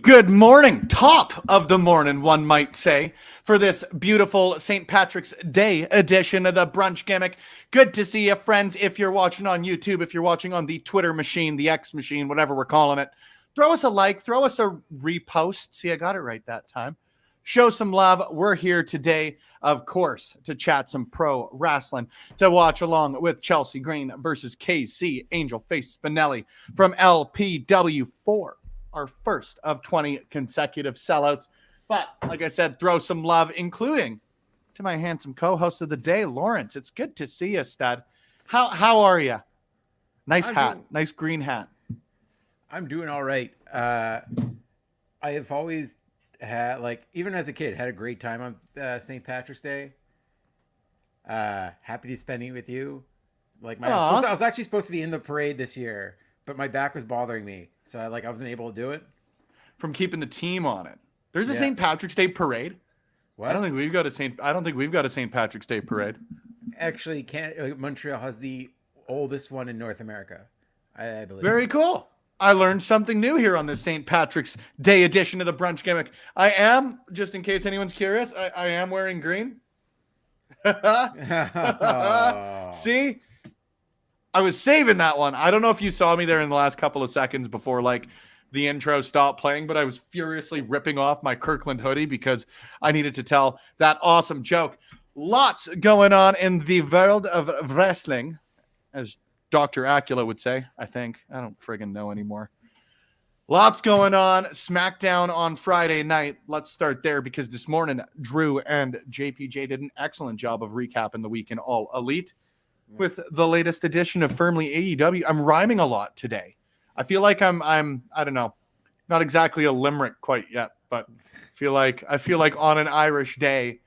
Good morning, top of the morning, one might say, for this beautiful St. Patrick's Day edition of the Brunch Gimmick. Good to see you, friends. If you're watching on YouTube, if you're watching on the Twitter machine, the X machine, whatever we're calling it, throw us a like, throw us a repost. See, I got it right that time. Show some love. We're here today, of course, to chat some pro wrestling, to watch along with Chelsea Green versus KC Angelface Spinelli from LPW4. Our first of 20 consecutive sellouts. But like I said, throw some love, including to my handsome co-host of the day, Lawrence. It's good to see you, stud. How are you? Nice hat. Nice green hat. I'm doing all right. I have always had, like, even as a kid, had a great time on St. Patrick's Day. Happy to spend it with you. Like, I was actually supposed to be in the parade this year, but my back was bothering me. So I wasn't able to do it. From keeping the team on it. There's a St. Patrick's Day parade. What? I don't think we've got a St. Patrick's Day parade. Actually, Montreal has the oldest one in North America, I believe. Very cool. I learned something new here on this St. Patrick's Day edition of the Brunch Gimmick. I am, just in case anyone's curious, I am wearing green. See? I was saving that one. I don't know if you saw me there in the last couple of seconds before the intro stopped playing, but I was furiously ripping off my Kirkland hoodie because I needed to tell that awesome joke. Lots going on in the world of wrestling, as Dr. Acula would say, I think. I don't friggin' know anymore. Lots going on. SmackDown on Friday night. Let's start there because this morning, Drew and JPJ did an excellent job of recapping the week in All Elite. With the latest edition of Firmly AEW, I'm rhyming a lot today. I feel like I'm I don't know, not exactly a limerick quite yet, but feel like on an Irish day,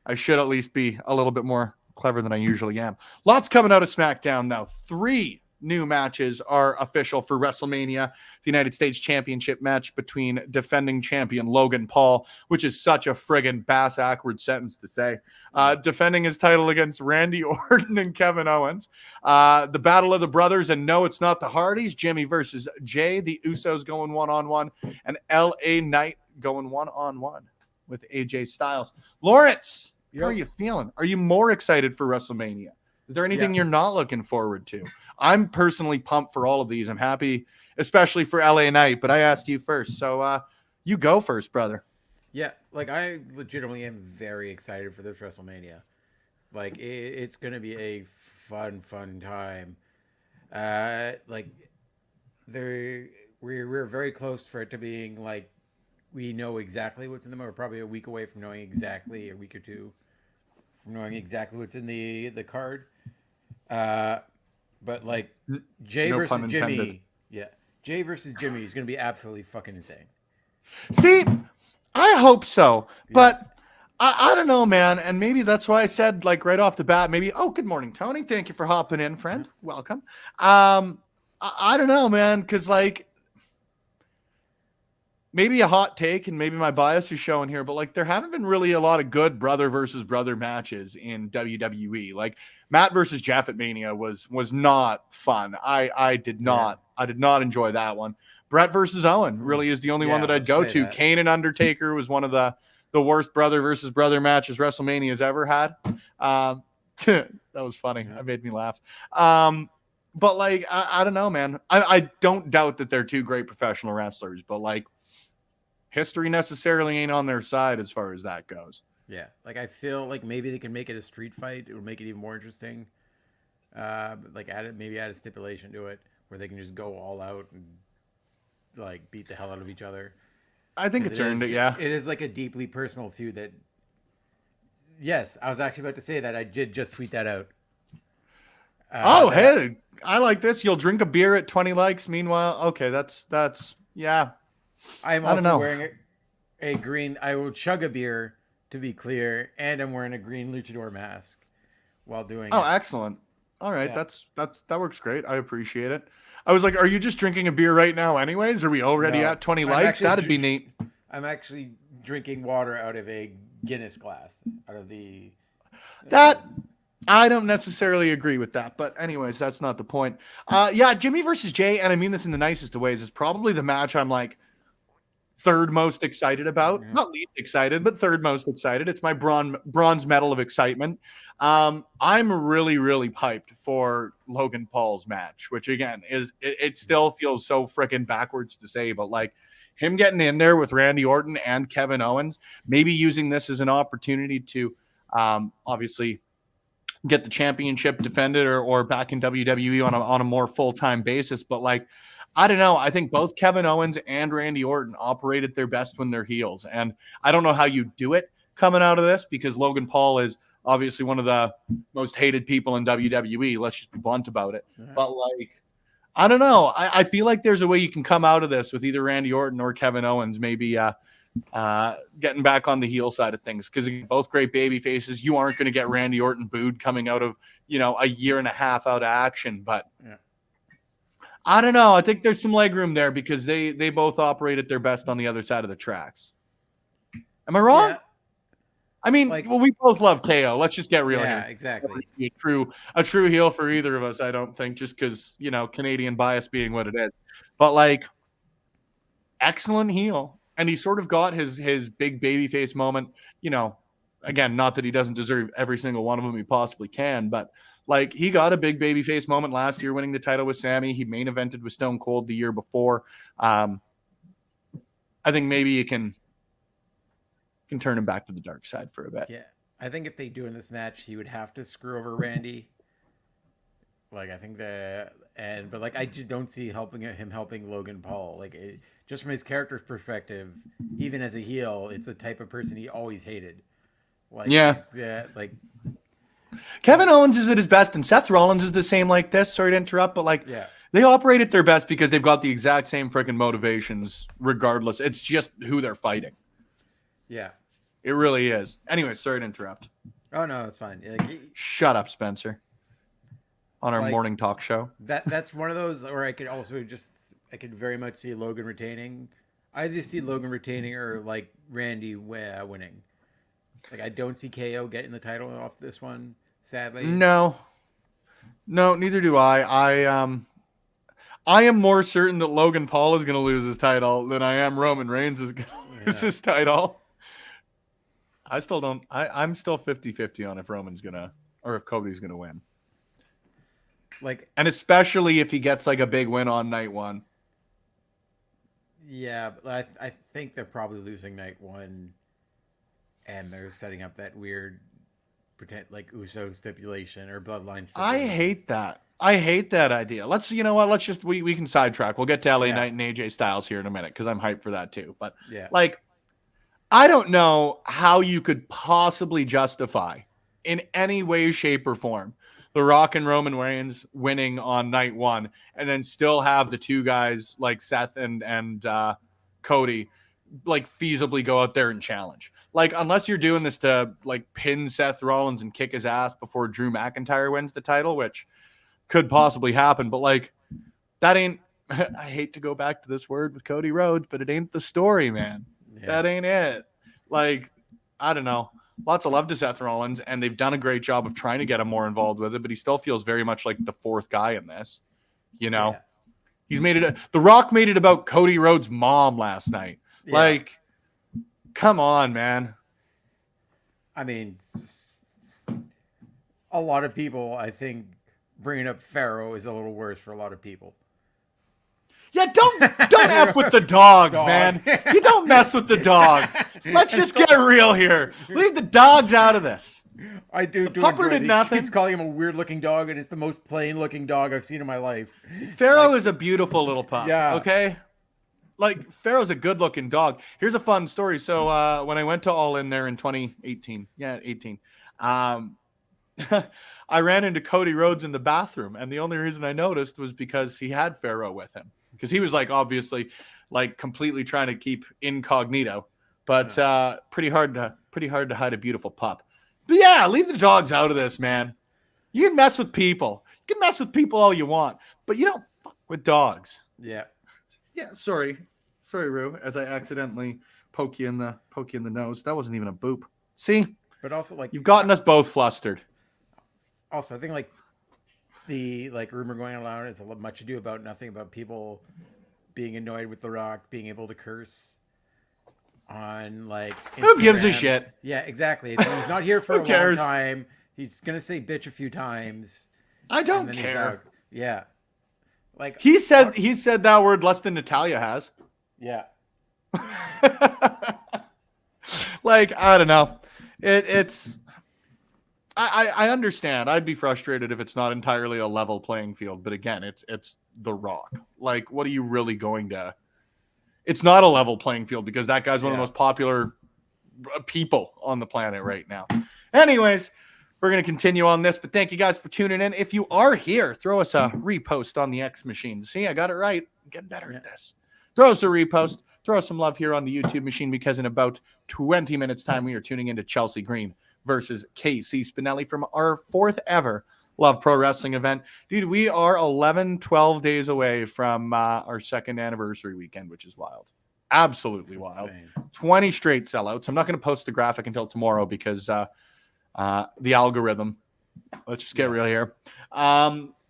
I should at least be a little bit more clever than I usually am. Lots coming out of SmackDown now. 3 new matches are official for WrestleMania. The United States Championship match between defending champion Logan Paul, which is such a friggin' bass-ackward sentence to say. Defending his title against Randy Orton and Kevin Owens. The Battle of the Brothers, and no, it's not the Hardys. Jimmy versus Jay. The Usos going one-on-one. And LA Knight going one-on-one with AJ Styles. Lawrence, how are you feeling? Are you more excited for WrestleMania? Is there anything you're not looking forward to? I'm personally pumped for all of these. I'm happy, especially for LA Knight, but I asked you first. So you go first, brother. Yeah, I legitimately am very excited for this WrestleMania. It's going to be a fun time. We're very close for it to being we know exactly what's in them. We're probably a week away from knowing exactly, a week or two from knowing exactly what's in the card. But Jay versus Jimmy, Jay versus Jimmy is going to be absolutely fucking insane. See, I hope so, but I don't know, man. And maybe that's why I said right off the bat, maybe, good morning, Tony. Thank you for hopping in, friend. Welcome. I don't know, man. Cause maybe a hot take and maybe my bias is showing here, but there haven't been really a lot of good brother versus brother matches in WWE. Matt versus Jeff at Mania was not fun. I did not enjoy that one. Brett versus Owen really is the only one that I'd go to. That. Kane and Undertaker was one of the worst brother versus brother matches WrestleMania's ever had. That was funny. Yeah. It made me laugh. But like, I don't know, man. I don't doubt that they're two great professional wrestlers, but like, history necessarily ain't on their side as far as that goes. Yeah, like I feel like maybe they can make it a street fight. It would make it even more interesting. Like maybe add a stipulation to it where they can just go all out and like beat the hell out of each other. I think it's earned it, yeah. It is like a deeply personal feud that. Yes, I was actually about to say that. I did just tweet that out. Hey, I like this. You'll drink a beer at 20 likes. Meanwhile, okay, that's yeah. I'm also wearing a green. I will chug a beer, to be clear, and I'm wearing a green luchador mask while doing it. Oh, excellent. All right, yeah. That works great. I appreciate it. I was like, are you just drinking a beer right now anyways? Are we already at 20 likes? That'd be neat. I'm actually drinking water out of a Guinness glass. Out of the... That... I don't necessarily agree with that, but anyways, that's not the point. Yeah, Jimmy versus Jay, and I mean this in the nicest of ways, is probably the match I'm like third most excited about. Yeah. Not least excited, but third most excited. It's my bronze medal of excitement. I'm really, really hyped for Logan Paul's match, which again is it still feels so freaking backwards to say, but like him getting in there with Randy Orton and Kevin Owens, maybe using this as an opportunity to obviously get the championship defended or back in WWE on a more full-time basis. But like, I don't know. I think both Kevin Owens and Randy Orton operate at their best when they're heels. And I don't know how you do it coming out of this because Logan Paul is obviously one of the most hated people in WWE. Let's just be blunt about it. Yeah. But like, I don't know. I feel like there's a way you can come out of this with either Randy Orton or Kevin Owens, maybe getting back on the heel side of things, because both great baby faces. You aren't going to get Randy Orton booed coming out of a year and a half out of action, but yeah. I don't know. I think there's some leg room there because they both operate at their best on the other side of the tracks. Am I wrong? Yeah. I mean, well, we both love KO. Let's just get real here. Yeah, exactly. A true heel for either of us, I don't think, just because Canadian bias being what it is. But like, excellent heel. And he sort of got his big babyface moment, again, not that he doesn't deserve every single one of them he possibly can, but like he got a big babyface moment last year winning the title with Sammy. He main evented with Stone Cold the year before. I think maybe you can turn him back to the dark side for a bit. Yeah. I think if they do in this match, he would have to screw over Randy. Like, I think but like, I just don't see him helping Logan Paul. Like, just from his character's perspective, even as a heel, it's the type of person he always hated. Like, yeah, like Kevin Owens is at his best, and Seth Rollins is the same like this. Sorry to interrupt, but like, they operate at their best because they've got the exact same freaking motivations, regardless. It's just who they're fighting. Yeah, it really is. Anyway, sorry to interrupt. Oh no, it's fine. Shut up, Spencer. On our morning talk show. That's one of those where I could very much see Logan retaining. I either see Logan retaining or like Randy winning. Like, I don't see KO getting the title off this one, sadly. No, neither do I. I am more certain that Logan Paul is going to lose his title than I am Roman Reigns is going to lose his title. I'm still 50-50 on if Roman's going to or if Cody's going to win. Like, and especially if he gets like a big win on night one. Yeah, but I think they're probably losing night one, and they're setting up that weird pretend like Uso stipulation or bloodline stipulation. I hate that. I hate that idea. Let's just we can sidetrack. We'll get to LA Knight and AJ Styles here in a minute because I'm hyped for that too. But like, I don't know how you could possibly justify in any way, shape, or form The Rock and Roman Reigns winning on night one, and then still have the two guys like Seth and Cody like feasibly go out there and challenge. Like, unless you're doing this to like pin Seth Rollins and kick his ass before Drew McIntyre wins the title, which could possibly happen, but like that ain't I hate to go back to this word with Cody Rhodes, but it ain't the story, man. That ain't it. Like, I don't know. Lots of love to Seth Rollins, and they've done a great job of trying to get him more involved with it, but he still feels very much like the fourth guy in this. The Rock made it about Cody Rhodes' mom last night. Yeah. Like, come on, man. I mean, a lot of people, I think, bringing up Pharaoh is a little worse for a lot of people. Yeah, don't F with the dogs, man. You don't mess with the dogs. Let's just get real here. Leave the dogs out of this. I do. Pupper did nothing. He keeps calling him a weird-looking dog, and it's the most plain-looking dog I've seen in my life. Pharaoh is a beautiful little pup. Yeah. Okay. Like, Pharaoh's a good-looking dog. Here's a fun story. So when I went to All In there in 2018, 18, I ran into Cody Rhodes in the bathroom, and the only reason I noticed was because he had Pharaoh with him, because he was like obviously like completely trying to keep incognito, but pretty hard to hide a beautiful pup. But yeah, leave the dogs out of this, man. You can mess with people. You can mess with people all you want, but you don't fuck with dogs. Yeah. Yeah. Sorry, Rue, as I accidentally poke you in the nose. That wasn't even a boop. See? But also, like, you've gotten us both flustered. Also, I think like the rumor going around is much ado about nothing, about people being annoyed with The Rock being able to curse on like Instagram. Who gives a shit? Yeah, exactly. He's not here for a cares? long time. He's gonna say bitch a few times. I don't care. Yeah, like he said that word less than Natalia has. Yeah. Like, I don't know. It's. I understand. I'd be frustrated if it's not entirely a level playing field. But again, it's The Rock. Like, what are you really going to? It's not a level playing field because that guy's one of the most popular people on the planet right now. Anyways, we're going to continue on this. But thank you guys for tuning in. If you are here, throw us a repost on the X machine. See, I got it right. I'm getting better at this. Throw us a repost. Throw us some love here on the YouTube machine, because in about 20 minutes time, we are tuning into Chelsea Green versus Kc Spinelli from our 4th ever Love Pro Wrestling event. Dude, we are 12 days away from our 2nd anniversary weekend, which is wild. Absolutely wild. 20 straight sellouts. I'm not going to post the graphic until tomorrow because the algorithm. Let's just get real here.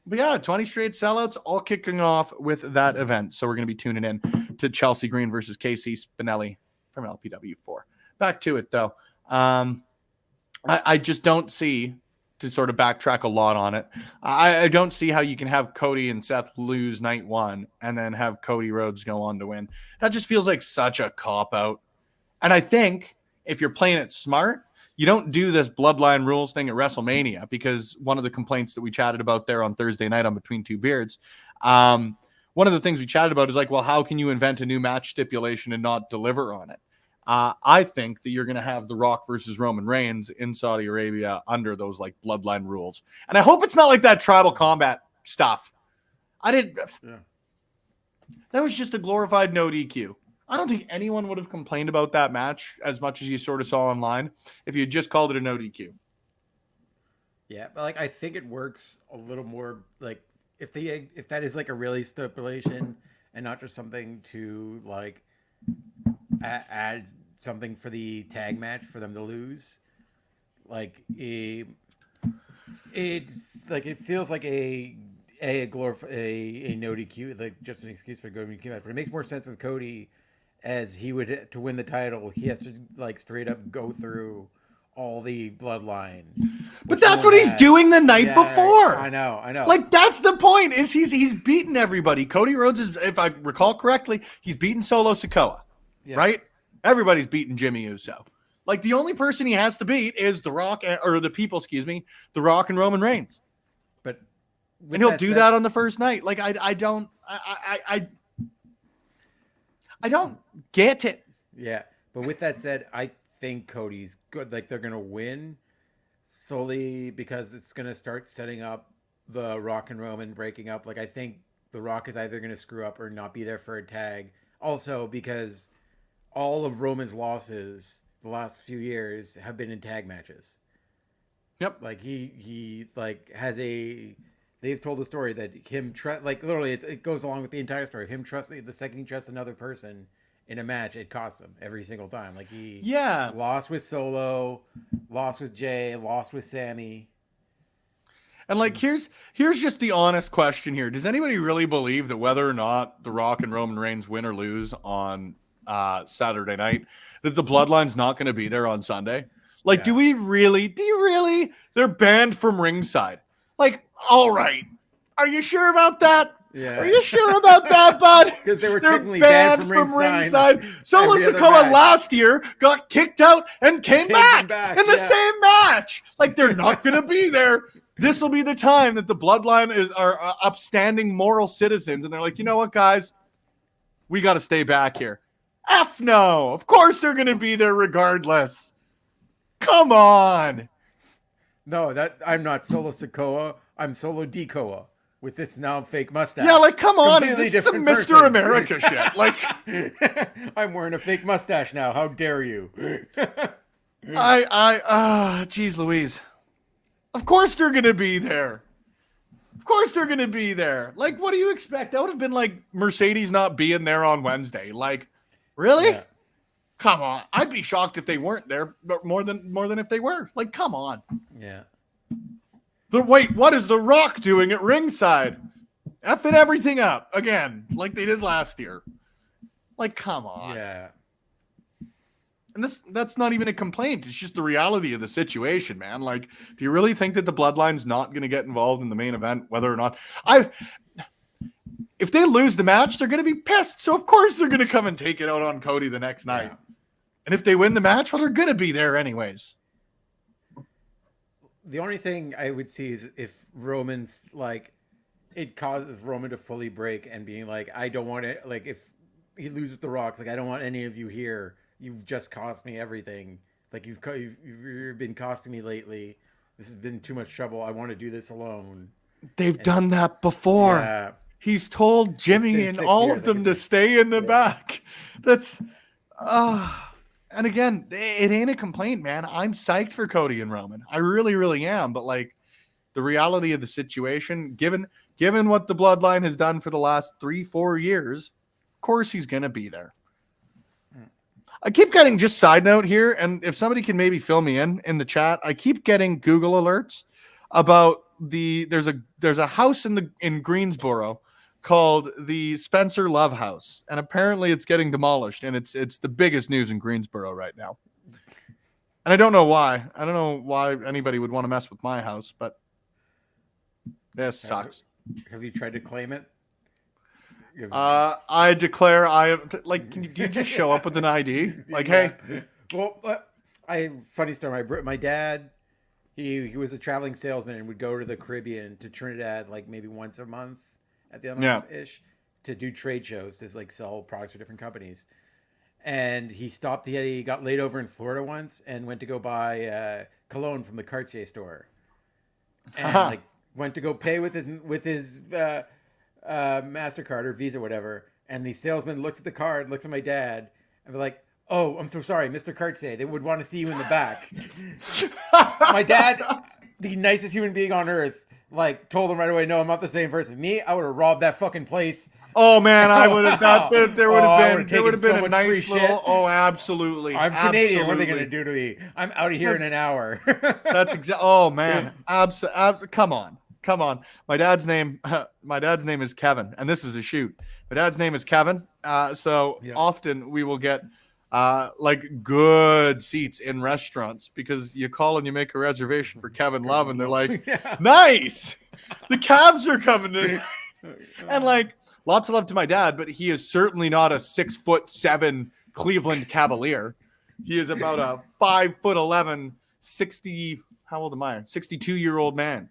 But yeah, 20 straight sellouts, all kicking off with that event. So we're going to be tuning in to Chelsea Green versus Kc Spinelli from LPW4. Back to it, though. I just don't see, to sort of backtrack a lot on it, I don't see how you can have Cody and Seth lose night 1 and then have Cody Rhodes go on to win. That just feels like such a cop-out. And I think if you're playing it smart, you don't do this bloodline rules thing at WrestleMania, because one of the complaints that we chatted about there on Thursday night on Between Two Beards, one of the things we chatted about is like, well, how can you invent a new match stipulation and not deliver on it? I think that you're going to have The Rock versus Roman Reigns in Saudi Arabia under those like bloodline rules. And I hope it's not like that tribal combat stuff. That was just a glorified no DQ. I don't think anyone would have complained about that match as much as you sort of saw online if you just called it a no DQ. Yeah, but like I think it works a little more like if that is like a really stipulation and not just something to like add something for the tag match for them to lose. Like it feels like a no DQ, like just an excuse for a go DQ match. But it makes more sense with Cody, as he would, to win the title, he has to like straight up go through all the bloodline. But that's what he's doing the night before. I know. Like, that's the point, is he's beaten everybody. Cody Rhodes is, if I recall correctly, he's beaten Solo Sikoa, right? Everybody's beaten Jimmy Uso. Like, the only person he has to beat is The Rock, The Rock and Roman Reigns. But and he'll do that on the first night. Like, I don't get it. Yeah, but with that said, I think Cody's good. Like, they're gonna win solely because it's gonna start setting up the Rock and Roman breaking up. Like, I think The Rock is either gonna screw up or not be there for a tag. Also, because all of Roman's losses the last few years have been in tag matches. Yep. Like he like has a. They've told the story that him like literally it goes along with the entire story of him trusting the second he trusts another person in a match, it costs him every single time. Like he lost with Solo, lost with Jay, lost with Sammy. And like, here's just the honest question here. Does anybody really believe that whether or not The Rock and Roman Reigns win or lose on Saturday night, that the Bloodline's not going to be there on Sunday? Like, do you really? They're banned from ringside. Like, all right. Are you sure about that? Yeah. Are you sure about that, bud? Because they were technically banned from ringside. Solo Sikoa last year got kicked out and came back in the same match. Like, they're not going to be there. This will be the time that the Bloodline are upstanding moral citizens. And they're like, you know what, guys? We got to stay back here. F no. Of course they're going to be there regardless. Come on. No, I'm not Solo Sikoa. I'm Solo Dikoa with this now fake mustache. Yeah, like, come on. Completely This is some Mr. person. America shit. Like, I'm wearing a fake mustache now. How dare you? Geez Louise. Of course they're going to be there. Of course they're going to be there. Like, what do you expect? That would have been like Mercedes not being there on Wednesday. Like, really? Yeah. Come on. I'd be shocked if they weren't there, but more than if they were. Like, come on. Yeah. Wait, what is The Rock doing at ringside? Effing everything up again, like they did last year. Like, come on. Yeah. And that's not even a complaint. It's just the reality of the situation, man. Like, do you really think that the Bloodline's not going to get involved in the main event, whether or not if they lose the match, they're going to be pissed. So of course they're going to come and take it out on Cody the next night. And if they win the match, well, they're going to be there anyways. The only thing I would see is if Roman's like, it causes Roman to fully break and being like, I don't want it. Like, if he loses the Rock, like, I don't want any of you here. You've just cost me everything. Like, you've been costing me lately. This has been too much trouble. I want to do this alone. They've done that before. Yeah. He's told Jimmy and all of them to stay in the back. That's, and again, it ain't a complaint, man. I'm psyched for Cody and Roman. I really, really am. But like, the reality of the situation, given what the Bloodline has done for the last 3-4 years, of course he's gonna be there. I keep getting, just side note here, and if somebody can maybe fill me in the chat, I keep getting Google alerts about there's a house in Greensboro called the Spencer Love House, and apparently it's getting demolished, and it's the biggest news in Greensboro right now. And I don't know why. I don't know why anybody would want to mess with my house, but this sucks. Have you tried to claim it? I declare like, do you just show up with an ID? Like, hey. Well, funny story. My dad, he was a traveling salesman and would go to the Caribbean, to Trinidad, like maybe once a month at the end of the month ish, to do trade shows, to like sell products for different companies. And he got laid over in Florida once and went to go buy cologne from the Cartier store, and like went to go pay with his MasterCard or Visa, whatever. And the salesman looks at the card, looks at my dad, and they're like, "Oh, I'm so sorry, Mr. Cartier. They would want to see you in the back." My dad, the nicest human being on earth, like told him right away, "No, I'm not the same person." Me, I would have robbed that fucking place. Oh man, I would have. There would have been so a nice little. Shit. Oh, absolutely. I'm Canadian. What are they gonna do to me? I'm out of here in an hour. That's exactly. Oh man, come on. My dad's name is Kevin, and this is a shoot. My dad's name is Kevin. Often we will get like good seats in restaurants because you call and you make a reservation for Kevin Love, and they're like, nice. The Cavs are coming in, and like. Lots of love to my dad, but he is certainly not a 6'7" Cleveland Cavalier. He is about a 5'11", 62-year-old man.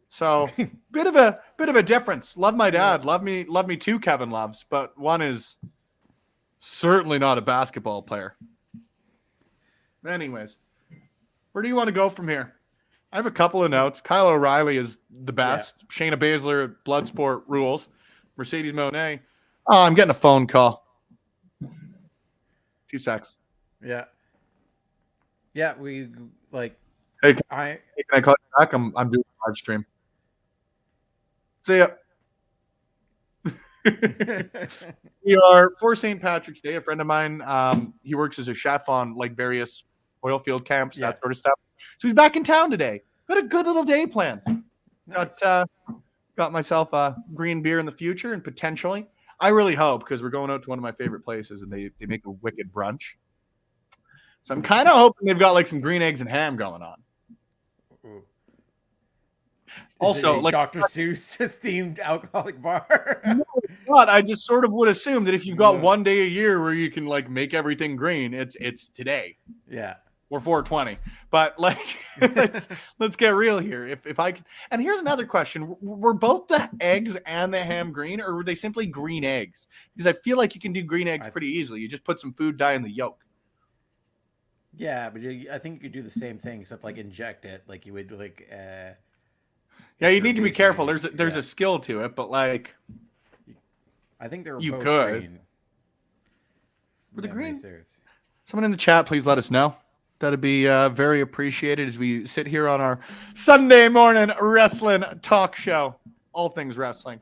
So bit of a difference. Love my dad. Love me too, Kevin Loves, but one is certainly not a basketball player. Anyways, where do you want to go from here? I have a couple of notes. Kyle O'Reilly is the best. Yeah. Shayna Baszler at Bloodsport rules. Mercedes Moné. Oh, I'm getting a phone call. 2 secs. Yeah. Yeah, we like. Hey, can I call you back? I'm doing a live stream. See ya. We are for St. Patrick's Day. A friend of mine, he works as a chef on like various oil field camps, that sort of stuff. So he's back in town today. Got a good little day planned. Nice. Got myself a green beer in the future, and potentially, I really hope, because we're going out to one of my favorite places, and they make a wicked brunch. So I'm kind of hoping they've got like some green eggs and ham going on. Ooh. Also, like Dr. Seuss themed alcoholic bar. No, it's not. I just sort of would assume that if you've got Yeah. one day a year where you can like make everything green, it's today. Yeah. Or 420. But like let's get real here. If I can, and here's another question. Were both the eggs and the ham green, or were they simply green eggs? Because I feel like you can do green eggs pretty easily. You just put some food dye in the yolk. Yeah, but I think you could do the same thing, except like inject it, like you would like. Yeah, you need to be careful. There's a skill to it, but like, I think they were you both could. green. For the green. Serious. Someone in the chat, please let us know. That'd be very appreciated as we sit here on our Sunday morning wrestling talk show. All things wrestling.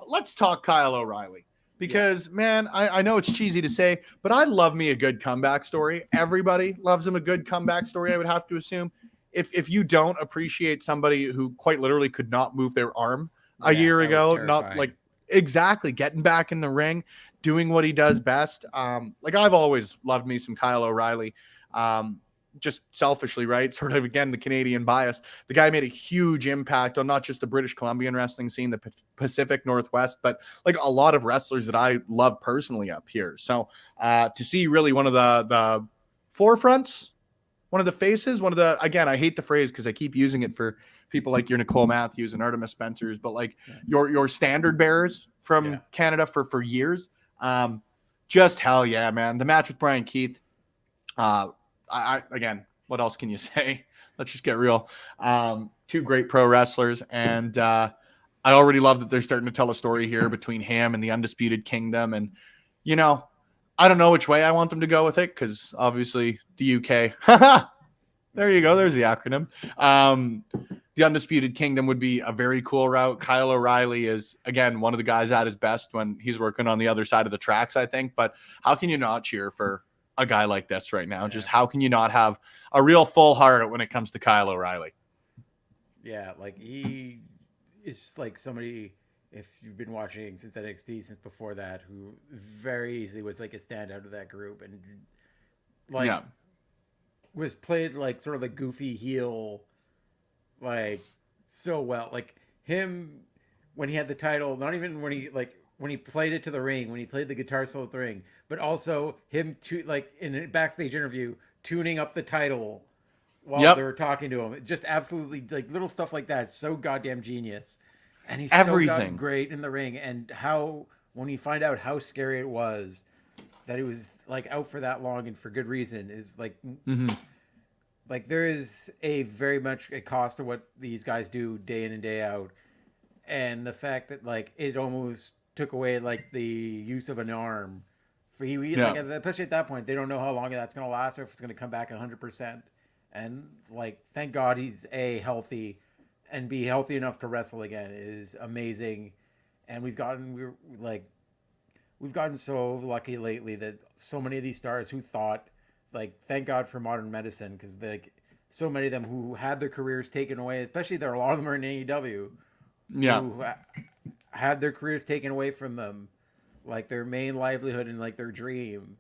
Let's talk Kyle O'Reilly. Because, man, I know it's cheesy to say, but I love me a good comeback story. Everybody loves him a good comeback story, I would have to assume. If you don't appreciate somebody who quite literally could not move their arm a year ago, not like exactly getting back in the ring, doing what he does best. Like I've always loved me some Kyle O'Reilly. Just selfishly, right? Sort of, again, the Canadian bias. The guy made a huge impact on not just the British Columbian wrestling scene, the Pacific Northwest, but like a lot of wrestlers that I love personally up here. So to see really one of the forefronts, one of the faces, one of the, again, I hate the phrase because I keep using it for people like your Nicole Matthews and Artemis Spencers, but like your standard bearers from Canada for years. Just hell yeah, man. The match with Brian Keith. Again, what else can you say? Let's just get real. Two great pro wrestlers, and I already love that they're starting to tell a story here between him and the Undisputed Kingdom. And, you know, I don't know which way I want them to go with it because obviously the UK. There you go. There's the acronym. The Undisputed Kingdom would be a very cool route. Kyle O'Reilly is, again, one of the guys at his best when he's working on the other side of the tracks, I think. But how can you not cheer for a guy like this right now? Just how can you not have a real full heart when it comes to Kyle O'Reilly? Yeah, like he is like somebody, if you've been watching since NXT, since before that, who very easily was like a standout of that group, and like was played like sort of like goofy heel, like so well. Like him when he had the title, not even when he played it to the ring, when he played the guitar solo at the ring, but also him to like in a backstage interview tuning up the title while they were talking to him. Just absolutely like little stuff like that. So goddamn genius. And he's so goddamn great in the ring. And how, when you find out how scary it was that he was like out for that long and for good reason, is like, like there is a very much a cost to what these guys do day in and day out. And the fact that like it almost took away like the use of an arm for like, especially at that point, they don't know how long that's going to last or if it's going to come back 100%. And like, thank God he's healthy and be healthy enough to wrestle again is amazing. And we've gotten so lucky lately that so many of these stars who thought, like, thank God for modern medicine, because like so many of them who had their careers taken away, especially there, a lot of them are in AEW, who had their careers taken away from them, like their main livelihood and like their dream,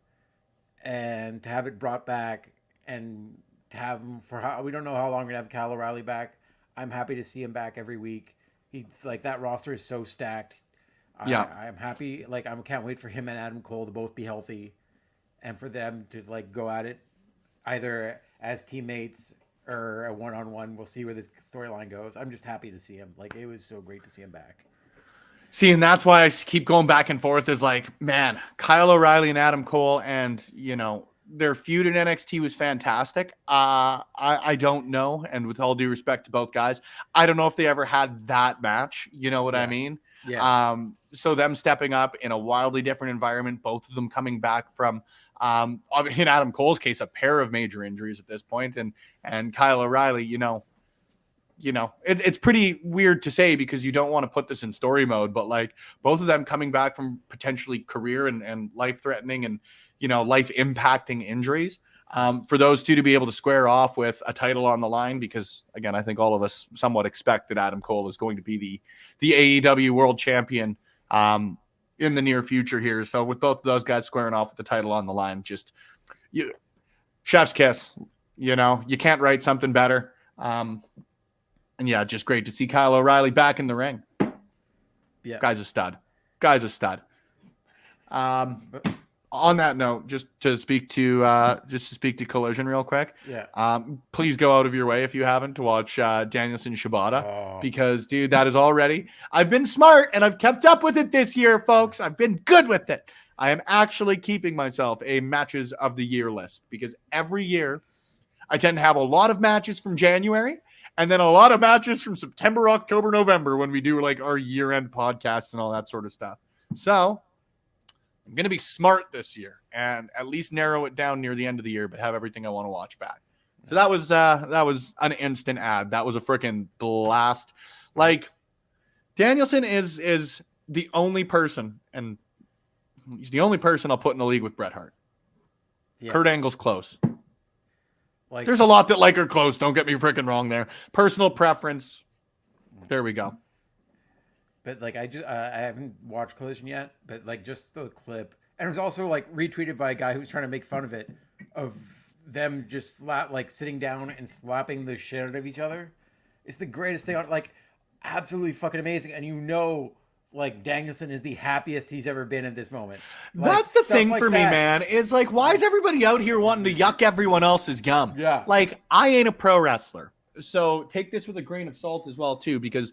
and to have it brought back and to have him for how we don't know how long we're gonna have Kyle O'Reilly back. I'm happy to see him back every week. He's like, that roster is so stacked. I'm happy. Like, I can't wait for him and Adam Cole to both be healthy and for them to like go at it either as teammates or a one-on-one. We'll see where this storyline goes. I'm just happy to see him. Like, it was so great to see him back. See, and that's why I keep going back and forth is like, man, Kyle O'Reilly and Adam Cole, and, you know, their feud in NXT was fantastic. I don't know, and with all due respect to both guys, I don't know if they ever had that match. You know what I mean? Yeah. So them stepping up in a wildly different environment, both of them coming back from, in Adam Cole's case, a pair of major injuries at this point, and Kyle O'Reilly, you know, it's pretty weird to say because you don't want to put this in story mode, but like both of them coming back from potentially career and life-threatening and, you know, life-impacting injuries. For those two to be able to square off with a title on the line, because again, I think all of us somewhat expect that Adam Cole is going to be the AEW World Champion in the near future here. So with both of those guys squaring off with the title on the line, just chef's kiss. You can't write something better. And yeah, just great to see Kyle O'Reilly back in the ring. Yeah, guy's a stud. On that note, just to speak to Collision real quick. Yeah. Please go out of your way if you haven't to watch Danielson Shibata, because dude, that is already. I've been smart and I've kept up with it this year, folks. I've been good with it. I am actually keeping myself a matches of the year list, because every year I tend to have a lot of matches from January and then a lot of matches from September, October, November when we do like our year-end podcasts and all that sort of stuff. So I'm going to be smart this year and at least narrow it down near the end of the year, but have everything I want to watch back. So that was an instant ad. That was a freaking blast. Like, Danielson is the only person, and he's the only person I'll put in the league with Bret Hart. Yeah. Kurt Angle's close. Like, there's a lot that like are close. Don't get me freaking wrong there. Personal preference. There we go. But like I haven't watched Collision yet, but like just the clip, and it was also like retweeted by a guy who was trying to make fun of it, of them just sitting down and slapping the shit out of each other. It's the greatest thing on, like, absolutely fucking amazing. And like Danielson is the happiest he's ever been at this moment. Like, that's the thing like for me, man. Is like, why is everybody out here wanting to yuck everyone else's gum? Yeah. Like, I ain't a pro wrestler, so take this with a grain of salt as well too, because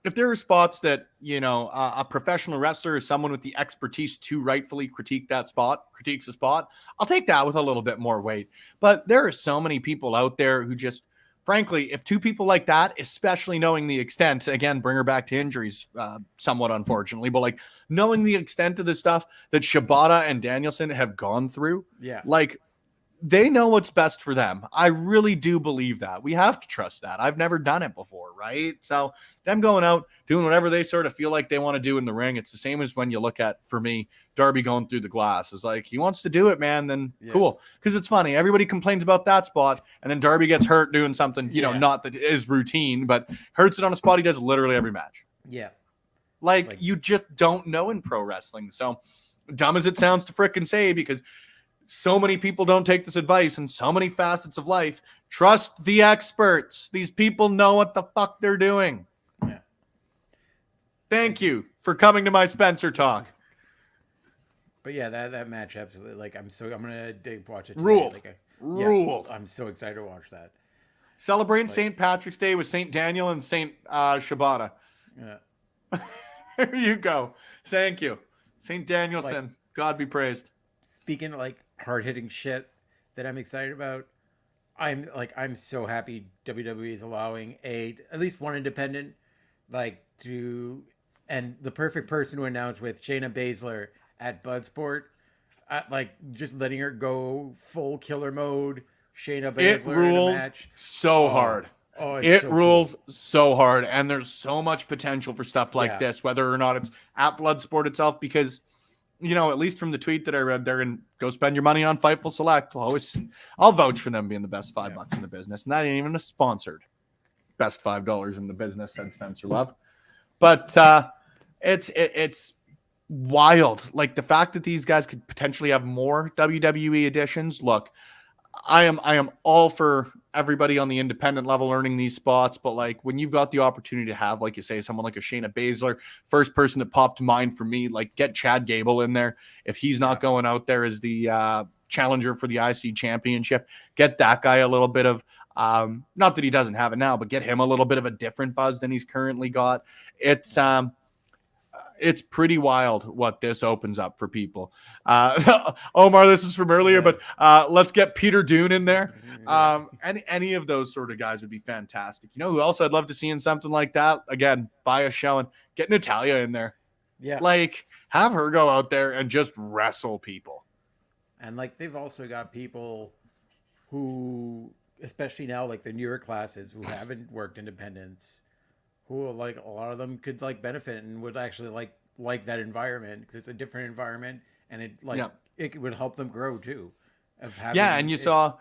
if there are spots that, a professional wrestler or someone with the expertise to rightfully critiques a spot, I'll take that with a little bit more weight. But there are so many people out there who just, frankly, if two people like that, especially knowing the extent, again, bring her back to injuries somewhat unfortunately, but like knowing the extent of the stuff that Shibata and Danielson have gone through, like, they know what's best for them. I really do believe that. We have to trust that. I've never done it before, right? So them going out, doing whatever they sort of feel like they want to do in the ring, it's the same as when you look at, for me, Darby going through the glass. It's like, he wants to do it, man, then cool. Because it's funny. Everybody complains about that spot, and then Darby gets hurt doing something, not that is routine, but hurts it on a spot he does literally every match. Yeah. Like, you just don't know in pro wrestling. So dumb as it sounds to frickin' say, because so many people don't take this advice in so many facets of life. Trust the experts. These people know what the fuck they're doing. Yeah. Thank you for coming to my Spencer talk. But yeah, that match, absolutely. Like, I'm gonna watch it today. Ruled. Ruled. I'm so excited to watch that. Celebrating St. Patrick's Day with St. Daniel and St. Shibata. Yeah. There you go. Thank you. St. Danielson. God be praised. Speaking of like hard-hitting shit that I'm excited about, I'm so happy WWE is allowing at least one independent and the perfect person to announce with Shayna Baszler at Bloodsport, just letting her go full killer mode. Shayna Baszler in a match. So hard. It rules so hard, and there's so much potential for stuff like this, whether or not it's at Bloodsport itself, because at least from the tweet that I read there, and go spend your money on Fightful Select. I'll vouch for them being the best $5 in the business. And that ain't even a sponsored best $5 in the business, said Spencer Love. But it's wild. Like, the fact that these guys could potentially have more WWE editions. Look, I am all for everybody on the independent level earning these spots, but like, when you've got the opportunity to have, like you say, someone like a Shayna Baszler, first person that popped to mind for me, like, get Chad Gable in there. If he's not going out there as the challenger for the IC championship, get that guy a little bit of, not that he doesn't have it now, but get him a little bit of a different buzz than he's currently got. It's pretty wild what this opens up for people. Omar, this is from earlier, but let's get Peter Dune in there. Any of those sort of guys would be fantastic. You know who else I'd love to see in something like that? Again, buy a show and get Natalia in there. Yeah. Like, have her go out there and just wrestle people. And like, they've also got people who, especially now, like the newer classes who haven't worked independents, who, like, a lot of them could like benefit and would actually like that environment, because it's a different environment, and it would help them grow too. of having. Yeah, and you saw.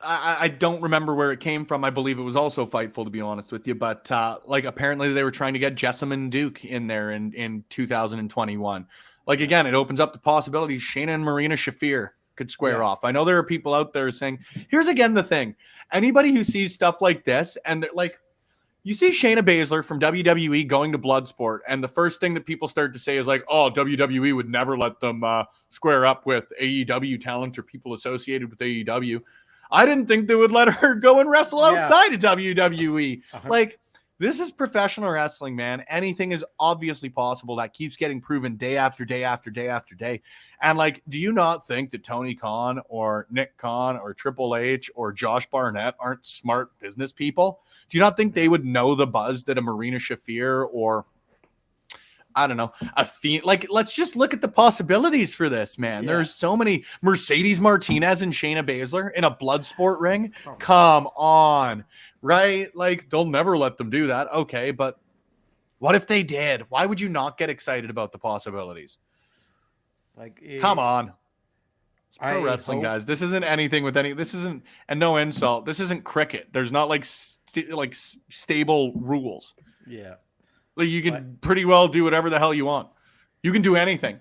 I don't remember where it came from. I believe it was also Fightful, to be honest with you. But like apparently they were trying to get Jessamine Duke in there in 2021. Like again, it opens up the possibility Shayna and Marina Shafir could square off. I know there are people out there saying, here's again the thing. Anybody who sees stuff like this and like you see Shayna Baszler from WWE going to Bloodsport, and the first thing that people start to say is like, oh, WWE would never let them square up with AEW talent or people associated with AEW. I didn't think they would let her go and wrestle outside of WWE. Like, this is professional wrestling, man. Anything is obviously possible. That keeps getting proven day after day after day after day. And, like, do you not think that Tony Khan or Nick Khan or Triple H or Josh Barnett aren't smart business people? Do you not think they would know the buzz that a Marina Shafir or I don't know, like, let's just look at the possibilities for this, man. There's so many. Mercedes Martinez and Shayna Baszler in a blood sport ring. Come on, right? Like, they'll never let them do that. Okay, but what if they did? Why would you not get excited about the possibilities? Like, come on. It's pro wrestling, guys. This isn't anything with any. This isn't, and no insult. This isn't cricket. There's not like stable rules. Yeah. Like, you can pretty well do whatever the hell you want. You can do anything.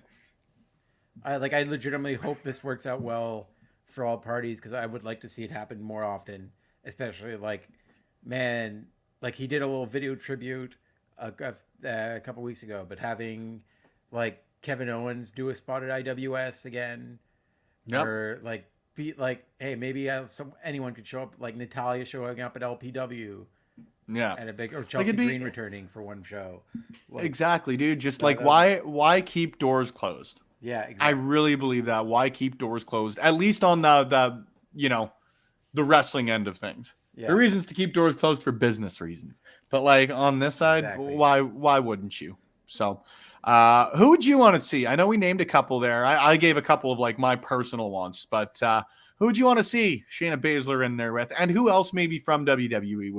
I legitimately hope this works out well for all parties, because I would like to see it happen more often. Especially, like, man, like, he did a little video tribute a couple weeks ago, but having, like, Kevin Owens do a spot at IWS again, or like be like, hey, maybe anyone could show up, like Natalya showing up at LPW. And a big, or Chelsea Green returning for one show. Like, exactly, dude. Just like, why keep doors closed? Yeah, exactly. I really believe that. Why keep doors closed? At least on the the wrestling end of things. Yeah. There are reasons to keep doors closed for business reasons. But like on this side, why wouldn't you? So who would you want to see? I know we named a couple there. I gave a couple of like my personal ones, but who would you want to see Shayna Baszler in there with? And who else maybe from WWE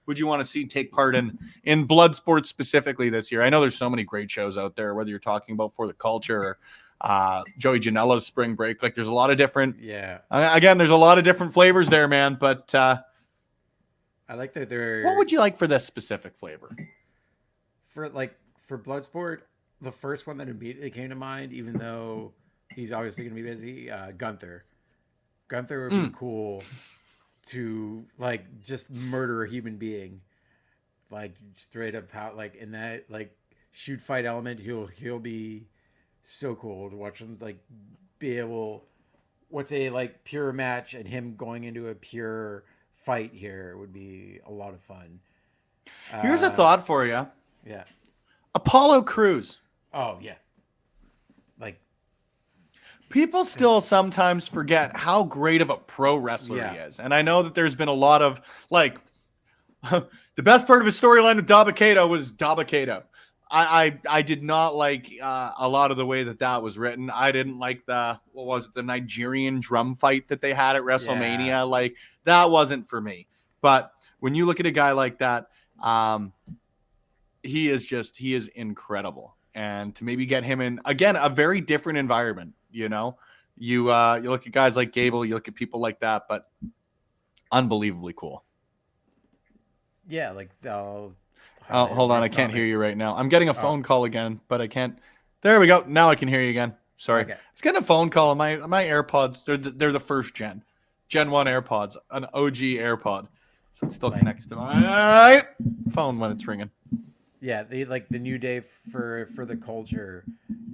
would you want to see take part in Bloodsport specifically this year? I know there's so many great shows out there, whether you're talking about For the Culture or Joey Janela's Spring Break. Like, there's a lot of different. Again, there's a lot of different flavors there, man. But I like that they're. What would you like for this specific flavor? For Bloodsport, the first one that immediately came to mind, even though he's obviously going to be busy, Gunther. Gunther would be cool to like just murder a human being, like straight up, how like in that like shoot fight element. He'll be so cool to watch him like be able. What's a like pure match and him going into a pure fight here would be a lot of fun. Here's a thought for you. Yeah. Apollo Crews. Oh yeah. Like, people still sometimes forget how great of a pro wrestler he is. And I know that there's been a lot of, like, the best part of his storyline with Dabba-Kato was Dabba-Kato. I did not like a lot of the way that was written. I didn't like the Nigerian drum fight that they had at WrestleMania. Yeah. Like, that wasn't for me. But when you look at a guy like that, he is incredible. And to maybe get him in, again, a very different environment. You know, you look at guys like Gable, you look at people like that, but unbelievably cool. Yeah, like hold on, I can't hear you right now. I'm getting a phone call again, but I can't. There we go. Now I can hear you again. Sorry, I was getting a phone call on my AirPods. They're the first Gen 1 AirPods, an OG AirPod, so it still connects to my phone when it's ringing. Yeah, they like the new day for the culture.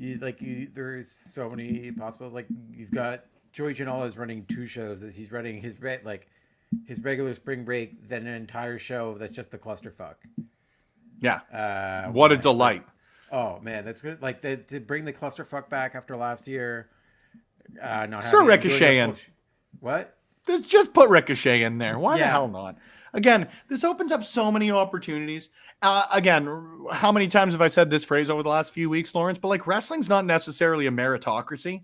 There's so many possibilities. Like, you've got Joey Janela is running 2 shows. That he's running his regular Spring Break, then an entire show that's just the clusterfuck. Yeah. What a delight. Oh man, that's good. Like, to bring the clusterfuck back after last year. Throw Ricochet in. What? Just put Ricochet in there. Why the hell not? Again, this opens up so many opportunities. Again, how many times have I said this phrase over the last few weeks, Lawrence? But like, wrestling's not necessarily a meritocracy.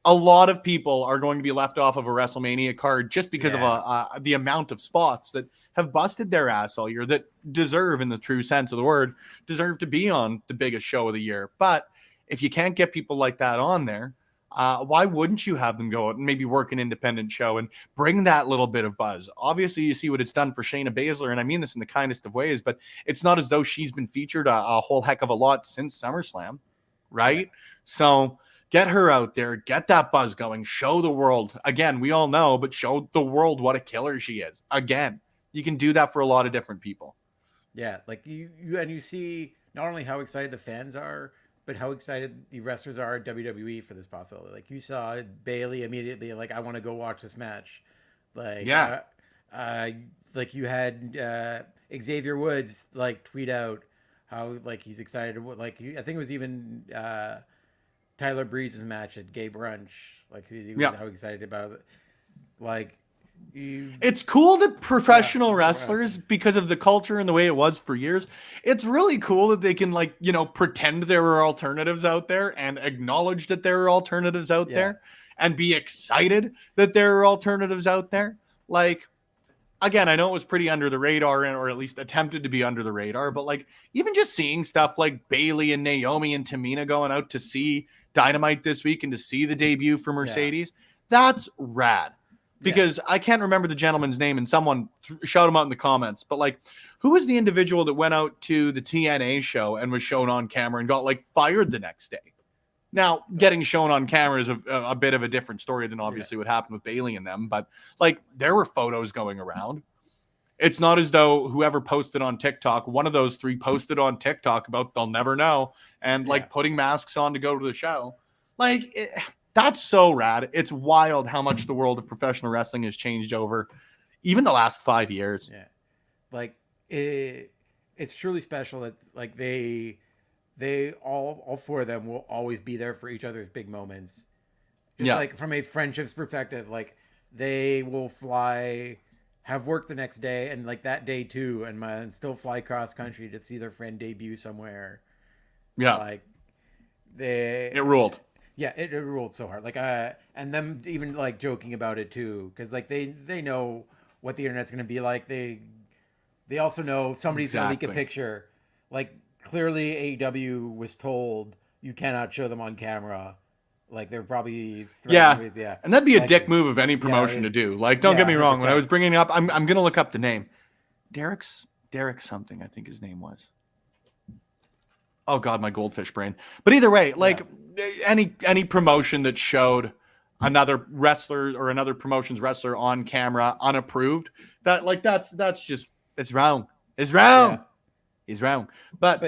A lot of people are going to be left off of a WrestleMania card just because of the amount of spots that have busted their ass all year, that deserve, in the true sense of the word, deserve to be on the biggest show of the year. But if you can't get people like that on there, Why wouldn't you have them go out and maybe work an independent show and bring that little bit of buzz? Obviously, you see what it's done for Shayna Baszler, and I mean this in the kindest of ways, but it's not as though she's been featured a whole heck of a lot since SummerSlam, right? Yeah. So get her out there, get that buzz going, show the world. Again, we all know, but show the world what a killer she is. Again, you can do that for a lot of different people. Yeah, like you see not only how excited the fans are, but how excited the wrestlers are at WWE for this possibility. Like you saw Bayley immediately, like, I want to go watch this match. Like, yeah. Like you had Xavier Woods like tweet out how like he's excited. Like I think it was even Tyler Breeze's match at Gay Brunch. Like he was how excited about it. Like. It's cool that professional wrestlers, because of the culture and the way it was for years, it's really cool that they can, like, you know, pretend there are alternatives out there and acknowledge that there are alternatives out there and be excited that there are alternatives out there. Like, again, I know it was pretty under the radar, or at least attempted to be under the radar, but like even just seeing stuff like Bayley and Naomi and Tamina going out to see Dynamite this week and to see the debut for Mercedes, that's rad. Because I can't remember the gentleman's name, and someone shout him out in the comments. But like, who was the individual that went out to the TNA show and was shown on camera and got like fired the next day? Now, getting shown on camera is a bit of a different story than obviously what happened with Bayley and them. But like, there were photos going around. It's not as though whoever posted on TikTok, one of those three posted on TikTok about they'll never know and like putting masks on to go to the show. Like. That's so rad. It's wild how much the world of professional wrestling has changed over even the last 5 years. Yeah. Like it's truly special that like they all four of them will always be there for each other's big moments. Just like from a friendships perspective, like they will fly, have work the next day and like that day too, and still fly cross country to see their friend debut somewhere. Yeah. Like it ruled. Yeah, it ruled so hard. Like, and them even like joking about it too, because like they know what the internet's gonna be like. They also know somebody's gonna leak a picture. Like clearly, AEW was told you cannot show them on camera. Like they're probably with, and that'd be a dick move of any promotion to do. Like, don't get me wrong. 100%. When I was bringing it up, I'm gonna look up the name. Derek something, I think his name was. Oh God, my goldfish brain. But either way, like any promotion that showed another wrestler or another promotion's wrestler on camera unapproved, that's just it's wrong. It's wrong. Yeah. It's wrong. But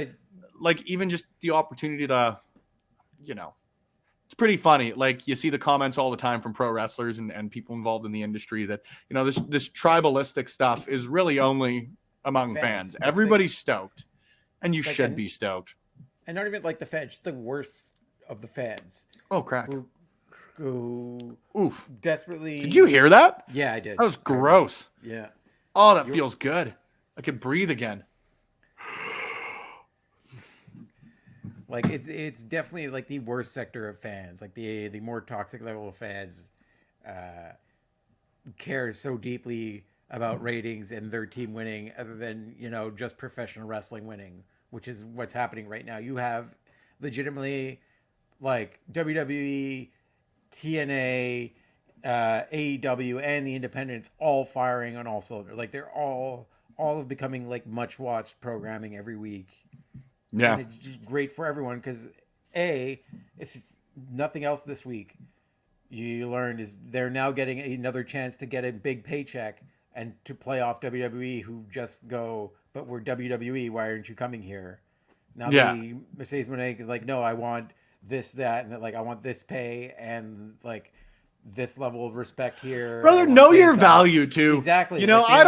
like even just the opportunity to, you know, it's pretty funny. Like you see the comments all the time from pro wrestlers and people involved in the industry that, you know, this tribalistic stuff is really only among fans. Everybody's stoked. And you should be stoked. And not even like the fans, just the worst of the fans. Oh, crack. Who oof. Desperately. Did you hear that? Yeah, I did. That was gross. Yeah. Oh, that feels good. I can breathe again. Like it's definitely like the worst sector of fans. Like the more toxic level of fans cares so deeply about ratings and their team winning other than, you know, just professional wrestling winning, which is what's happening right now. You have legitimately like WWE, TNA, AEW, and the independents all firing on all cylinders. Like they're all of becoming like much watched programming every week. Yeah. And it's just great for everyone because if nothing else this week, you learned is they're now getting another chance to get a big paycheck and to play off WWE, who just go, but we're WWE, why aren't you coming here? Now the Mercedes Moné is like, no, I want this, that, and like I want this pay and like this level of respect here. Brother, know your value too. Exactly. You know, like, I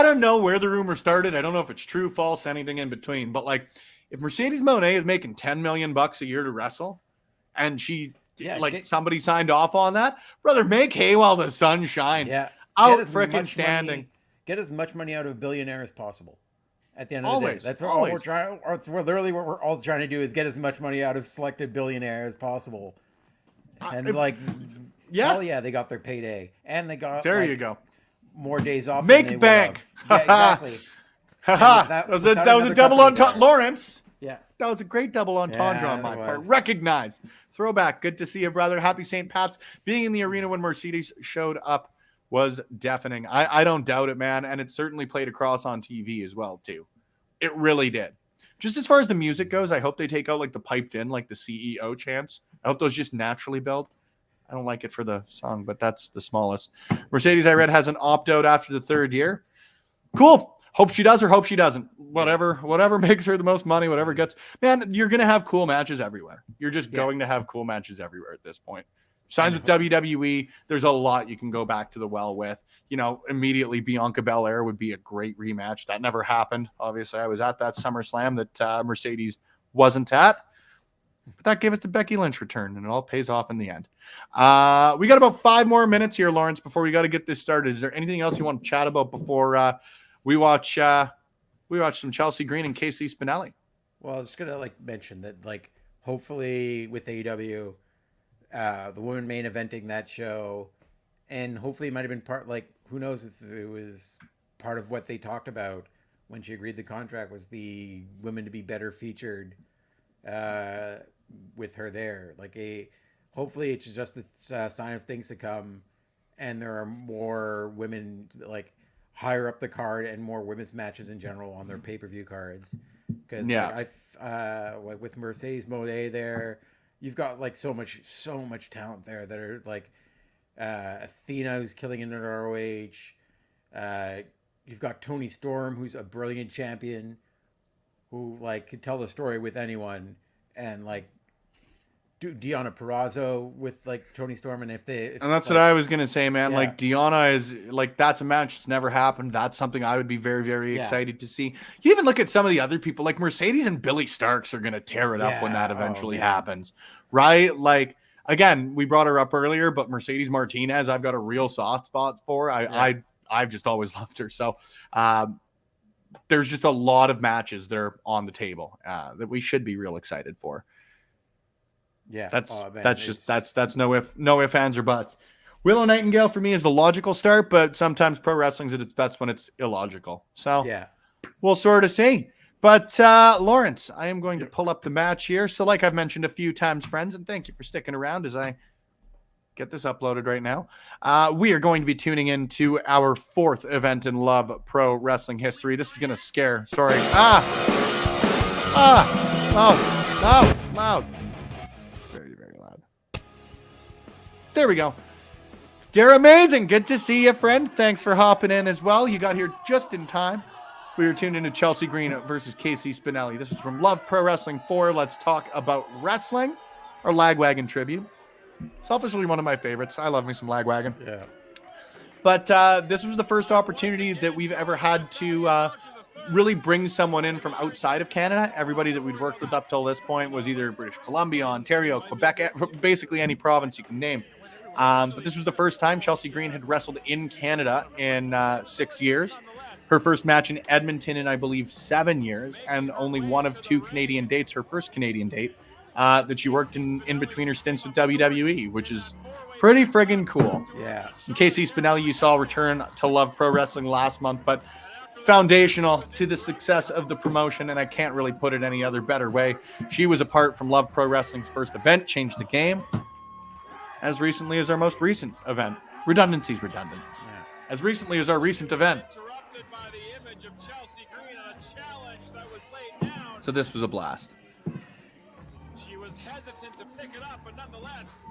don't know where the rumor started. I don't know if it's true, false, anything in between. But like, if Mercedes Moné is making $10 million a year to wrestle, and she somebody signed off on that, brother, make hay while the sun shines. Yeah. Out freaking standing. Get as much money out of a billionaire as possible. At the end of the day, that's all we're trying. It's literally what we're all trying to do is get as much money out of selected billionaires as possible. And hell yeah, they got their payday, and they got you go, more days off. Make bank. Yeah, exactly. that was a double on top, Lawrence. Yeah. That was a great double entendre Yeah, on my it part. was. Recognize. Throwback. Good to see you, brother. Happy St. Pat's. Being in the arena when Mercedes showed up was deafening. I don't doubt it, man. And it certainly played across on TV as well, too. It really did. Just as far as the music goes, I hope they take out like the piped in, like the CEO chants. I hope those just naturally build. I don't like it for the song, but that's the smallest. Mercedes, I read, has an opt-out after the 3rd year. Cool. Hope she does or hope she doesn't. Whatever makes her the most money, whatever gets. Man, you're going to have cool matches everywhere. You're just going to have cool matches everywhere at this point. Signs with WWE. There's a lot you can go back to the well with. You know, immediately Bianca Belair would be a great rematch. That never happened. Obviously, I was at that SummerSlam that Mercedes wasn't at. But that gave us the Becky Lynch return, and it all pays off in the end. We got about 5 more minutes here, Lawrence, before we got to get this started. Is there anything else you want to chat about before we watch some Chelsea Green and Kc Spinelli? Well, I was gonna mention that hopefully with AEW, the women main eventing that show, and hopefully it might have been part who knows if it was part of what they talked about when she agreed the contract was the women to be better featured with her there. Hopefully it's just a sign of things to come, and there are more women higher up the card and more women's matches in general on their pay-per-view cards. Because with Mercedes Moné there, you've got so much talent there that are Athena, who's killing it in ROH. You've got Toni Storm, who's a brilliant champion, who could tell the story with anyone, and Deonna Purrazzo with Toni Storm, and that's what I was gonna say, man. Yeah. Deonna is that's a match that's never happened. That's something I would be very, very excited to see. You even look at some of the other people, Mercedes and Billy Starks are gonna tear it up when that eventually happens, right? Again, we brought her up earlier, but Mercedes Martinez, I've got a real soft spot for. I've just always loved her. So there's just a lot of matches that are on the table that we should be real excited for. Yeah, that's no ifs, ands, or buts. Willow Nightingale for me is the logical start, but sometimes pro wrestling's at its best when it's illogical. So we'll sort of see. But Lawrence, I am going to pull up the match here. So like I've mentioned a few times, friends, and thank you for sticking around as I get this uploaded right now. We are going to be tuning into our 4th event in Love Pro Wrestling history. This is going to scare. Sorry. Loud. Very, very loud. There we go. They're amazing. Good to see you, friend. Thanks for hopping in as well. You got here just in time. We were tuned into Chelsea Green versus Kc Spinelli. This is from Love Pro Wrestling 4. Let's talk about wrestling, or Lagwagon tribute. Selfishly one of my favorites. I love me some Lagwagon. Yeah. But this was the first opportunity that we've ever had to really bring someone in from outside of Canada. Everybody that we'd worked with up till this point was either British Columbia, Ontario, Quebec, basically any province you can name. But this was the first time Chelsea Green had wrestled in Canada in 6 years. Her first match in Edmonton in, I believe, 7 years, and only one of 2 Canadian dates, her first Canadian date, that she worked in between her stints with WWE, which is pretty friggin' cool. Yeah. And Kc Spinelli, you saw return to Love Pro Wrestling last month, but foundational to the success of the promotion, and I can't really put it any other better way. She was apart from Love Pro Wrestling's first event, changed the game, as recently as our most recent event. Redundancy's redundant. Yeah. As recently as our recent event. So this was a blast. She was hesitant to pick it up, but nonetheless.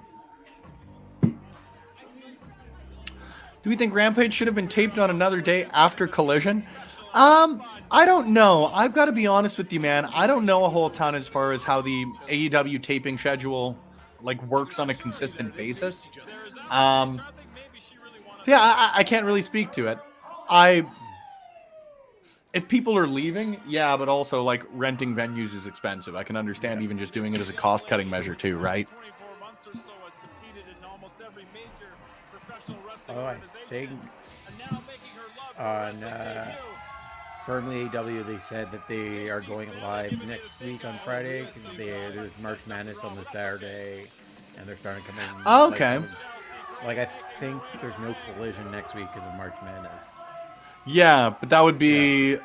Do we think Rampage should have been taped on another day after Collision? I don't know. I've got to be honest with you, man. I don't know a whole ton as far as how the AEW taping schedule works on a consistent basis. So yeah, I can't really speak to it. If people are leaving, yeah, but also renting venues is expensive. I can understand even just doing it as a cost-cutting measure too, right? Oh, I think on Firmly AW they said that they are going live next week on Friday because there's March Madness on the Saturday, and they're starting to come in. Oh, okay. I think there's no Collision next week because of March Madness. Yeah, but that would be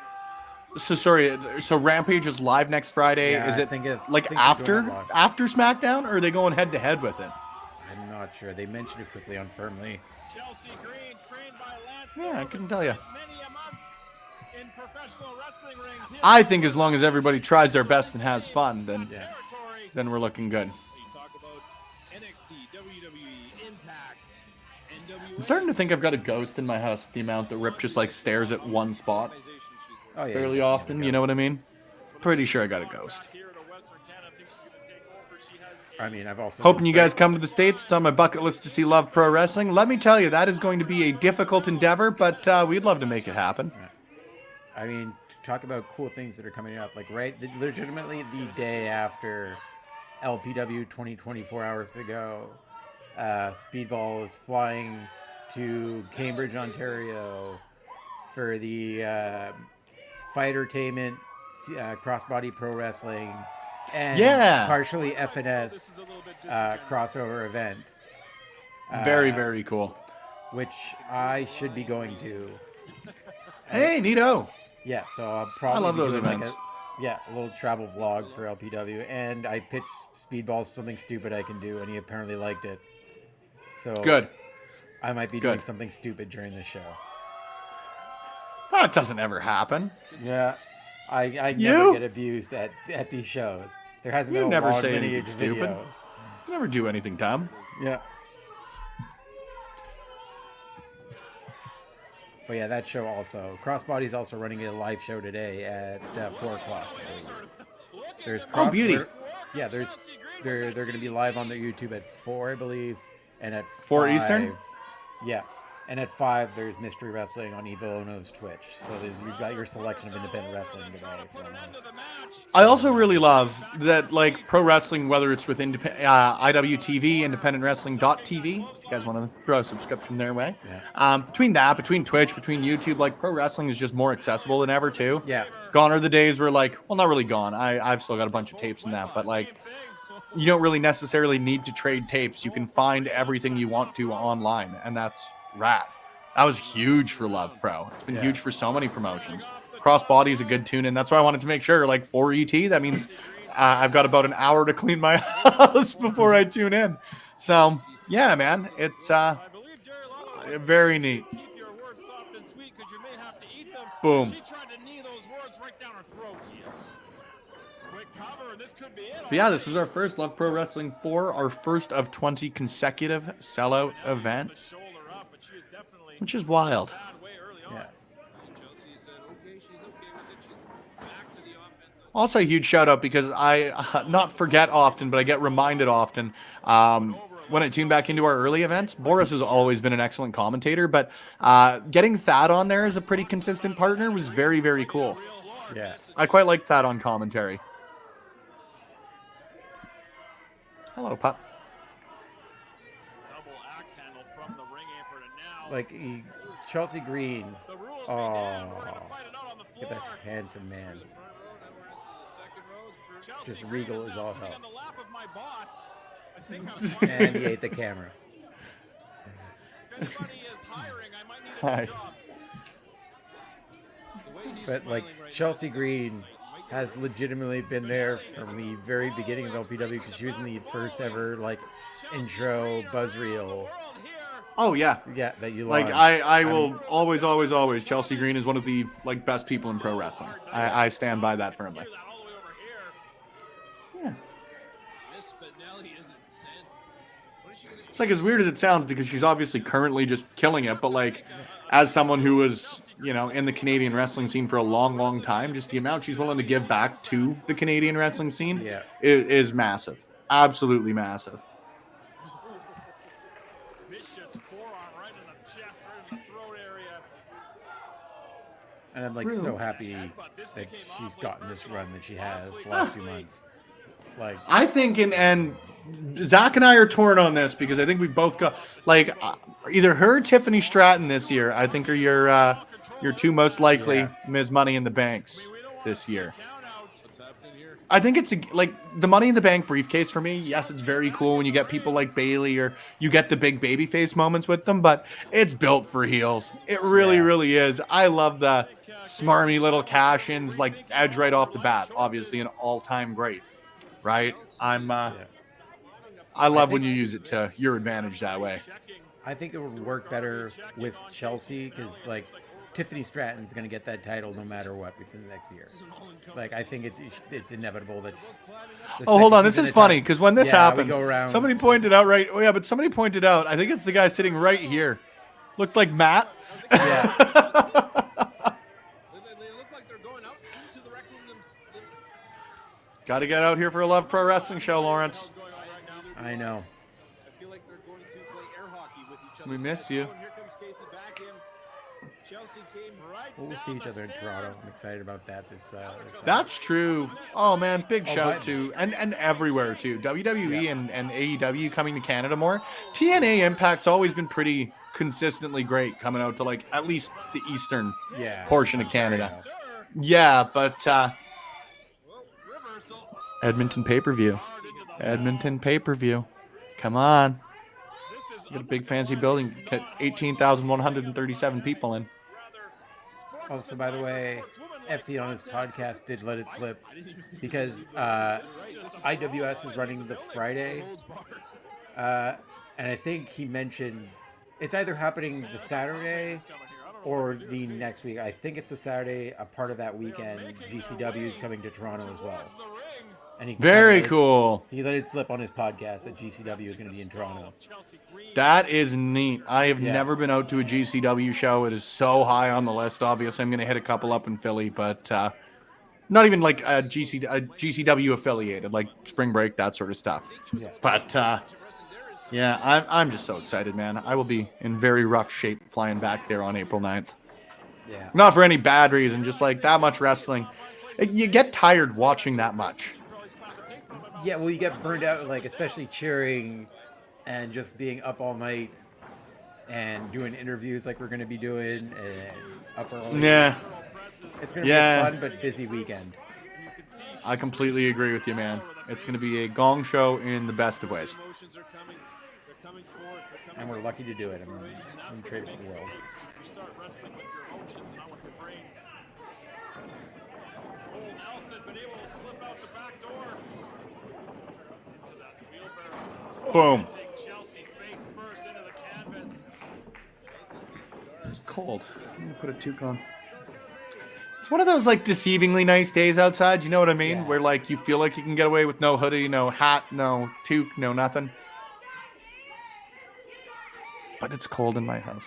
So sorry. So Rampage is live next Friday. Yeah, is I it think it- like I think they're doing after it live. SmackDown, or are they going head to head with it? I'm not sure. They mentioned it quickly on Firmly. Chelsea Green, trained by Lance Yeah, I couldn't tell you. many a month in professional wrestling rings here. I think as long as everybody tries their best and has fun, then Yeah. Territory. then we're looking good. We talk about NXT, WWE, Impact, NWA. I'm starting to think I've got a ghost in my house. The amount that Rip just like stares at one spot Oh yeah. fairly often. You know what I mean? Pretty sure I got a ghost. Here to Western Canada, thinks she's gonna take over. She has I mean, I've also Hoping been you guys come to the States. It's on my bucket list to see Love Pro Wrestling. Let me tell you, that is going to be a difficult endeavor, but we'd love to make it happen. I mean, talk about cool things that are coming up. Like, legitimately the day after LPW 24 hours to go, Speedball is flying to Cambridge, Ontario for the Fightertainment Crossbody Pro Wrestling and Yeah. partially FNS crossover event. Very, very cool. Which I should be going to. Hey, neato. Yeah, so I'll probably love be those doing like events. a little travel vlog for LPW, and I pitched Speedball something stupid I can do, and he apparently liked it. So Good. I might be doing Good. something stupid during the show. Oh, it doesn't ever happen. Yeah, I You? never get abused at these shows. There hasn't You been a never long say anything lineage stupid. video. You never do anything dumb. Yeah. But yeah, that show also. Crossbody's also running a live show today at 4 o'clock. There's Oh, beauty. Yeah, they're going to be live on their YouTube at 4, I believe, and at 4 5, Eastern? Yeah, and at 5 there's Mystery Wrestling on Evil Ono's Twitch. So you've got your selection of independent wrestling today. I also really love that, like, pro wrestling, whether it's with IWTV, independentwrestling.tv, if you guys want to throw a subscription their way. Yeah. Between Twitch, between YouTube, like, pro wrestling is just more accessible than ever, too. Yeah. Gone are the days where, like, well, not really gone. I've still got a bunch of tapes and that, but, like, you don't really necessarily need to trade tapes. You can find everything you want to online, and that's rad. That was huge for Love Pro. It's been huge for so many promotions. Crossbody is a good tune-in. That's why I wanted to make sure, like, for ET, that means I've got about an hour to clean my house before I tune in. So, yeah, man, it's very neat. Boom. But yeah, this was our first Love Pro Wrestling 4, our first of 20 consecutive sellout events, which is wild. Yeah. Also, a huge shout out because I not forget often, but I get reminded often when I tune back into our early events. Boris has always been an excellent commentator, but getting Thad on there as a pretty consistent partner was very, very cool. Yeah. I quite like Thad on commentary. Hello, pup. Double axe handle from the ring apron, and now Like Chelsea Green. Oh, look at that handsome man. Just regal as all hell. And he ate the camera. Hi. But like Chelsea Green has legitimately been there from the very beginning of LPW because she was in the first ever like intro buzz reel. Oh yeah. Yeah, that you Like launched. I will always. Chelsea Green is one of the like best people in pro wrestling. I stand by that firmly. Yeah. It's like as weird as it sounds because she's obviously currently just killing it, but like as someone who was, you know, in the Canadian wrestling scene for a long, long time, just the amount she's willing to give back to the Canadian wrestling scene is massive. Absolutely massive. And I'm like so happy that she's gotten this run that she has the last few months. Like I think, and Zach and I are torn on this because I think we both got like either her or Tiffany Stratton this year. I think are your two most likely Ms. Money in the Banks this year. I think it's like the Money in the Bank briefcase for me. Yes, it's very cool when you get people like Bailey or you get the big babyface moments with them, but it's built for heels. It really, Yeah. really is. I love the smarmy little cash-ins like Edge right off the bat. Obviously, an all-time great, right? I love when think- you use it to your advantage that way. I think it would work better with Chelsea because like Tiffany Stratton's going to get that title no matter what within the next year. Like I think it's inevitable that. Oh, hold on. This is funny because when this happened, we go around. somebody pointed out right. Oh yeah, but somebody pointed out. I think it's the guy sitting right here. Looked like Matt. Yeah. They look like they're going out into the rec room. Got to get out here for a Love Pro Wrestling show, Lawrence. I know. I feel like they're going to play air hockey with each other. We miss you. Here comes Kc back in. Chelsea came right We'll down see each the other in stairs. Toronto. I'm excited about that. This That's true. Oh man, big shout but- to and everywhere too. WWE Yeah. and AEW coming to Canada more. TNA Impact's always been pretty consistently great coming out to like at least the eastern portion of Canada. Yeah, but Edmonton pay-per-view. Edmonton pay-per-view. Come on. Got a big fancy building. Get 18,137 people in. Also, by the way, Effie on his podcast did let it slip because IWS is running the Friday, and I think he mentioned it's either happening the Saturday or the next week. I think it's the Saturday. A part of that weekend, GCW is coming to Toronto as well. And he Very cool. He let it slip on his podcast that GCW is going to be in Toronto. That is neat. I have Yeah. never been out to a GCW show. It is so high on the list. Obviously, I'm going to hit a couple up in Philly, but not even like a GCW affiliated, like Spring Break, that sort of stuff. Yeah. But yeah, I'm just so excited, man. I will be in very rough shape flying back there on April 9th. Yeah. Not for any bad reason, just like that much wrestling. You get tired watching that much. Yeah, well, you get burned out, like especially cheering and just being up all night and doing interviews like we're going to be doing and up early. Yeah, It's going to Yeah. be a fun but busy weekend. I completely agree with you, man. It's going to be a gong show in the best of ways. Emotions are coming. They're coming forth. They're coming And we're lucky to do it. I'm traded for the world. You start wrestling with your emotions, not with your brain. Full Nelson been able to slip out the back door. Into that wheelbarrow. Boom. Take Chelsea face first into the canvas. It's cold. I'm going to put a toque on. It's one of those like deceivingly nice days outside. You know what I mean? Yeah. Where like you feel like you can get away with no hoodie, no hat, no toque, no nothing. But it's cold in my house.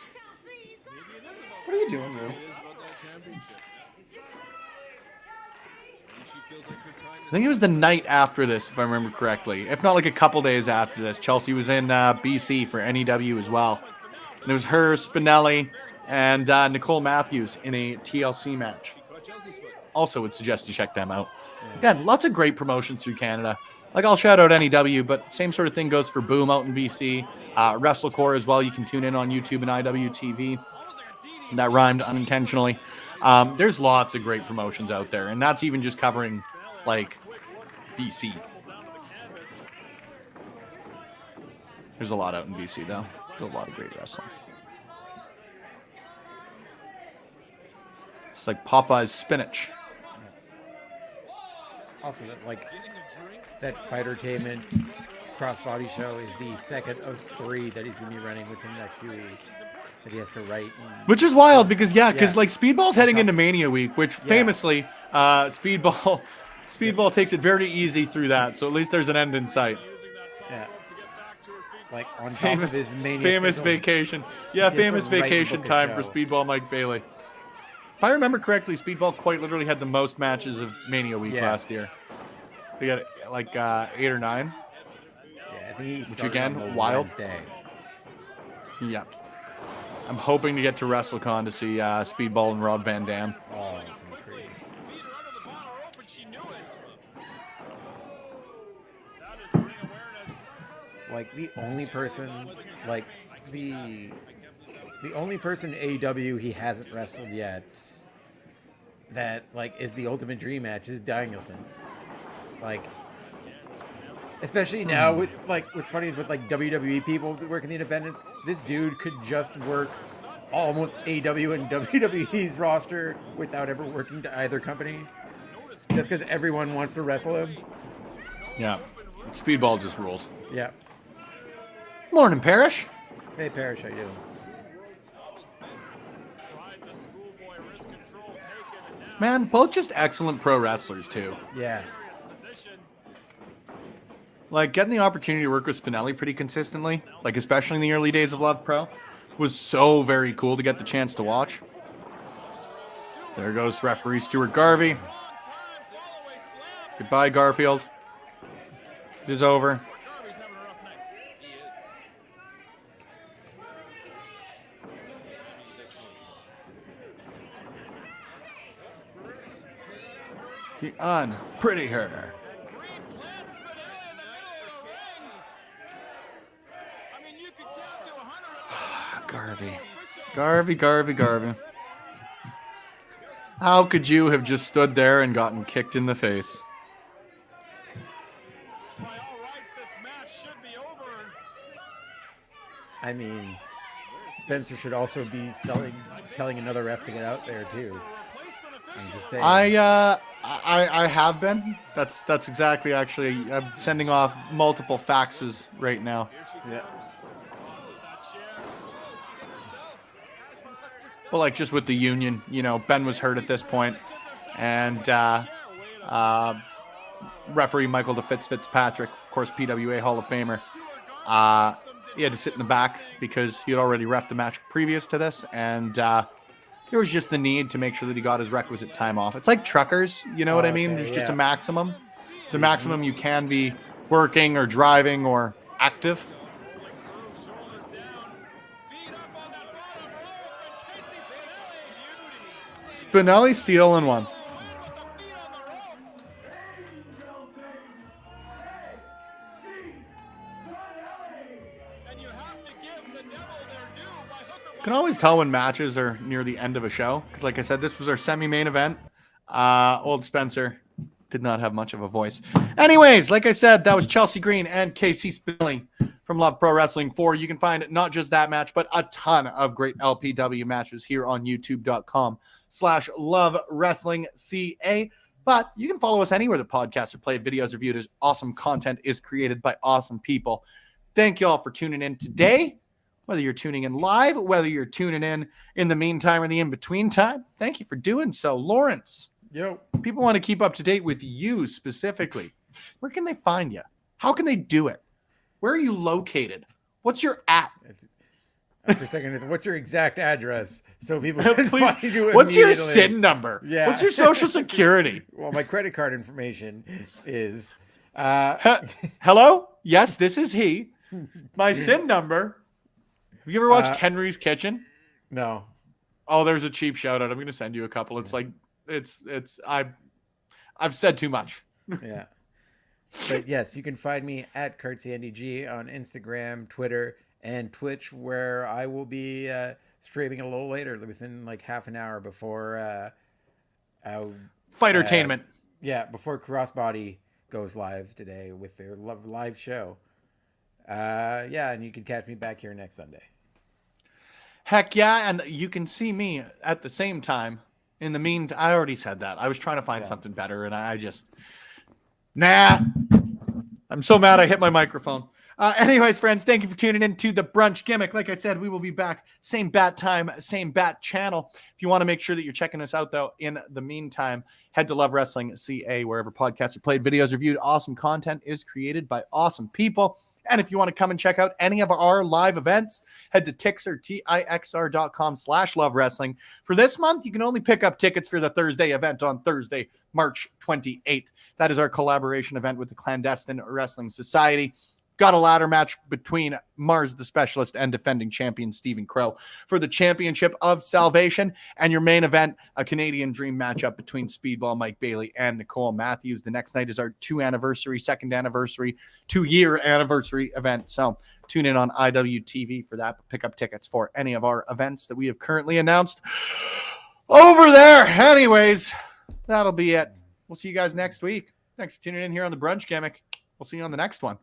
What are you doing, Lou? It is about that championship. And she feels like her time I think it was the night after this, if I remember correctly. If not like a couple days after this. Chelsea was in BC for NEW as well. And it was her, Spinelli, and Nicole Matthews in a TLC match. Also would suggest you check them out. Again, lots of great promotions through Canada. Like I'll shout out NEW, but same sort of thing goes for Boom out in BC. WrestleCore as well. You can tune in on YouTube and IWTV. That rhymed unintentionally. There's lots of great promotions out there, and that's even just covering like BC. There's a lot out in BC though. There's a lot of great wrestling. It's like Popeye's spinach. Also, that Fightertainment crossbody show is the second of 3 that he's going to be running within the next few weeks. That he has to write. Which is wild because Yeah. like Speedball's heading into Mania week, which famously Speedball takes it very easy through that. So at least there's an end in sight. Yeah. Like on top of his Mania Famous schedule. vacation. Yeah, He has to famous write and vacation book a time for show. Speedball Mike Bailey. If I remember correctly, Speedball quite literally had the most matches of Mania week Yeah. last year. They got like 8 or 9. Yeah, I think he started again, on the wild. Wednesday. Yeah. I'm hoping to get to WrestleCon to see Speedball and Rob Van Dam. Oh, that's going to be crazy. feet are under the bar open. She knew it. That is ring awareness. Like the only person, like the only person in AEW he hasn't wrestled yet that like is the ultimate dream match is Danielson. Like, especially now with like what's funny is with like WWE people that work in the independents, this dude could just work almost AW and WWE's roster without ever working to either company, just because everyone wants to wrestle him. Yeah. Speedball just rules. Yeah. Morning, Parrish. Hey, Parrish, how you doing? Man, both just excellent pro wrestlers, too. Yeah. Like, getting the opportunity to work with Spinelli pretty consistently, like, especially in the early days of Love Pro, was so very cool to get the chance to watch. There goes referee Stuart Garvey. Goodbye, Garfield. It is over. The unpretty her. Garvey. How could you have just stood there and gotten kicked in the face? I mean, Spencer should also be telling another ref to get out there too. I'm just saying. I have been. That's exactly actually. I'm sending off multiple faxes right now. Yeah. But like just with the union, you know, Ben was hurt at this point, and referee Michael Fitzpatrick, of course, PWA Hall of Famer, he had to sit in the back because he had already reffed the match previous to this, and there was just the need to make sure that he got his requisite time off. It's like truckers, you know what I mean? Okay, There's just yeah. a maximum. There's a maximum you can be working or driving or active. Spinelli stealing one. You can always tell when matches are near the end of a show. Because like I said, this was our semi-main event. Old Spencer did not have much of a voice. Anyways, like I said, that was Chelsea Green and Kc Spinelli from Love Pro Wrestling 4. You can find not just that match, but a ton of great LPW matches here on youtube.com/Love Wrestling CA. But you can follow us anywhere the podcasts are played, videos are viewed, as awesome content is created by awesome people. Thank you all for tuning in today. Whether you're tuning in live, whether you're tuning in the meantime or the in-between time, thank you for doing so. Lawrence, Yo. people want to keep up to date with you specifically. Where can they find you? How can they do it? Where are you located? What's your app? For a second, what's your exact address so people can Please, find you what's your immediately? SIN number? Yeah. What's your social security? Well, my credit card information is... Hello? Yes, this is he. My SIN number. Have you ever watched Henry's Kitchen? No. Oh, there's a cheap shout out. I'm going to send you a couple. It's like, I've said too much. Yeah. But yes, you can find me at KartsyNDG on Instagram, Twitter, and Twitch, where I will be streaming a little later, within like half an hour before Fightertainment. Yeah, before Crossbody goes live today with their live show. Yeah, and you can catch me back here next Sunday. Heck yeah, and you can see me at the same time. In the meantime, I already said that. I was trying to find something better, and I just... Nah. I'm so mad I hit my microphone. Anyways, friends, thank you for tuning in to the Brunch Gimmick. Like I said, we will be back same bat time, same bat channel. If you want to make sure that you're checking us out, though, in the meantime, head to Love Wrestling CA, wherever podcasts are played, videos are viewed. Awesome content is created by awesome people. And if you want to come and check out any of our live events, head to tixr.com/Love Wrestling. For this month, you can only pick up tickets for the Thursday event on Thursday, March 28th. That is our collaboration event with the Clandestine Wrestling Society. Got a ladder match between Mars the Specialist and defending champion Stephen Crow for the Championship of Salvation. And your main event, a Canadian Dream matchup between Speedball Mike Bailey and Nicole Matthews. The next night is our 2-year anniversary event. So tune in on IWTV for that. Pick up tickets for any of our events that we have currently announced over there. Anyways, that'll be it. We'll see you guys next week. Thanks for tuning in here on the Brunch Gimmick. We'll see you on the next one.